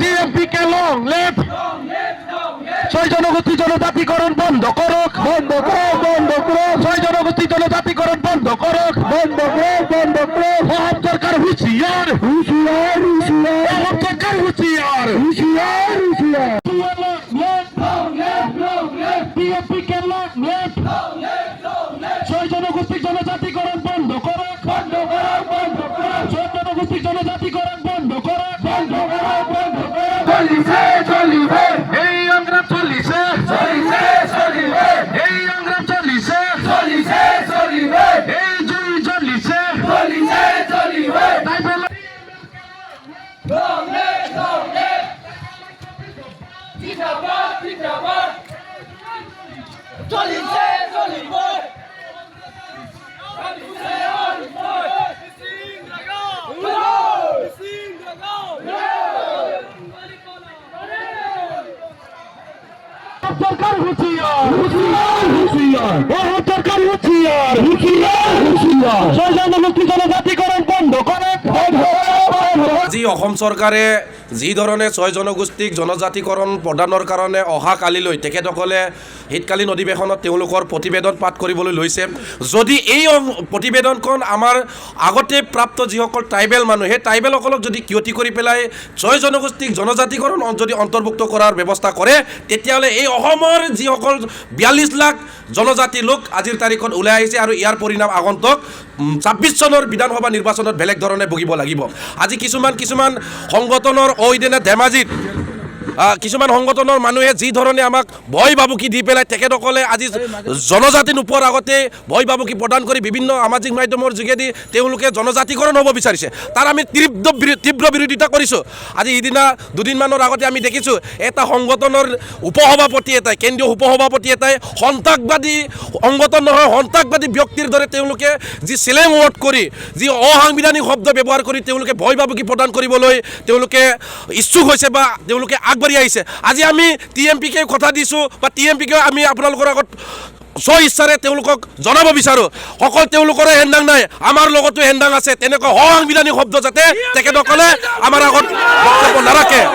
ডিএমপিকে long left. ছয় জনগোষ্ঠী জনজাতিকরণ বন্ধ করুক, বন্ধ করো, বন্ধ করো। ছয় জনগোষ্ঠী জনজাতিকরণ বন্ধ করুক, বন্ধ করো, বন্ধ করো। মহান সরকার হুঁশিয়ার, হুঁশিয়ার, হুঁশিয়ার। মহান সরকার হুঁশিয়ার, হুঁশিয়ার, হুঁশিয়ার। ডিএমপিকে লং লেফট। ছয় জনগোষ্ঠী জনজাতিকরণ বন্ধ করুক, বন্ধ করো, বন্ধ করো। ছয় জনগোষ্ঠী জনজাতিকরণ বন্ধ করুক, বন্ধ করো, বন্ধ করো। চলিছে, চলিবে এই সংগ্রাম, চলিছে, চলিছে, চলিবে এই সংগ্রাম, চলিছে, চলিছে, চলিবে এই জুই, চলিছে, চলিছে, চলিবে। তাই বলে চলিছে, চলিবে সরকার হুঁশিয়ার, হুঁশিয়ার, হুঁশিয়ার। মহান সরকার হুঁশিয়ার, হুঁশিয়ার, হুঁশিয়ার। ছয় জনগোষ্ঠী জনজাতিকরণ বন্ধ করে, বন্ধ করো, বন্ধ করো। আজি অসম চৰকাৰে যি ধৰণে ছয় জনগোষ্ঠীক জনজাতিকৰণ প্ৰদানৰ কাৰণে অহাকালিলৈ তেখেতসকলে শীতকালীন অধিৱেশনত তেওঁলোকৰ প্ৰতিবেদন পাঠ কৰিবলৈ লৈছে। যদি এই প্ৰতিবেদনখন আমাৰ আগতে প্ৰাপ্ত যিসকল ট্ৰাইবেল মানুহ, সেই ট্ৰাইবেলসকলক যদি ক্ষতি কৰি পেলাই ছয় জনগোষ্ঠীক জনজাতিকৰণ যদি অন্তৰ্ভুক্ত কৰাৰ ব্যৱস্থা কৰে, তেতিয়াহ'লে এই অসমৰ যিসকল 42 লাখ জনজাতি লোক আজিৰ তাৰিখত ওলাই আহিছে আৰু ইয়াৰ পৰিণাম আগন্তুক 26 চনৰ বিধানসভা নিৰ্বাচনত বেলেগ ধৰণে ভুগিব লাগিব। আজি কিছুমান সংগঠনৰ ঐদিনে ধেমাজিত কিছুমান সংগঠনৰ মানুহে যি ধৰণে আমাক ভয় ভাবুকি দি পেলাই তেখেতসকলে আজি জনজাতি নোপোৱাৰ আগতে ভয় ভাবুকি প্ৰদান কৰি বিভিন্ন সামাজিক মাধ্যমৰ যোগেদি তেওঁলোকে জনজাতিকৰণ হ'ব বিচাৰিছে। তাৰ আমি তীব্ৰ বিৰোধিতা কৰিছোঁ। আজি সিদিনা দুদিনমানৰ আগতে আমি দেখিছোঁ এটা সংগঠনৰ উপসভাপতি এটাই, কেন্দ্ৰীয় উপসভাপতি এটাই সন্ত্ৰাসবাদী সংগঠন নহয়, সন্ত্ৰাসবাদী ব্যক্তিৰ দৰে তেওঁলোকে যি চেলেং ৱৰ্ড কৰি, যি অসাংবিধানিক শব্দ ব্যৱহাৰ কৰি তেওঁলোকে ভয় ভাবুকি প্ৰদান কৰিবলৈ তেওঁলোকে ইচ্ছুক হৈছে বা তেওঁলোকে আগবাঢ়ি আহিছে। আজি আমি টিএমপিকে কথা দিছোঁ বা টিএমপিকে আমি আপোনালোকৰ আগত স্ব ইচ্ছাৰে তেওঁলোকক জনাব বিচাৰোঁ, অকল তেওঁলোকৰে হেন্দাং নাই, আমাৰ লগতো হেন্দাং আছে। তেনেকুৱা অসাংবিধানিক শব্দ যাতে তেখেতসকলে আমাৰ আগত বক্তব্য নাৰাখে।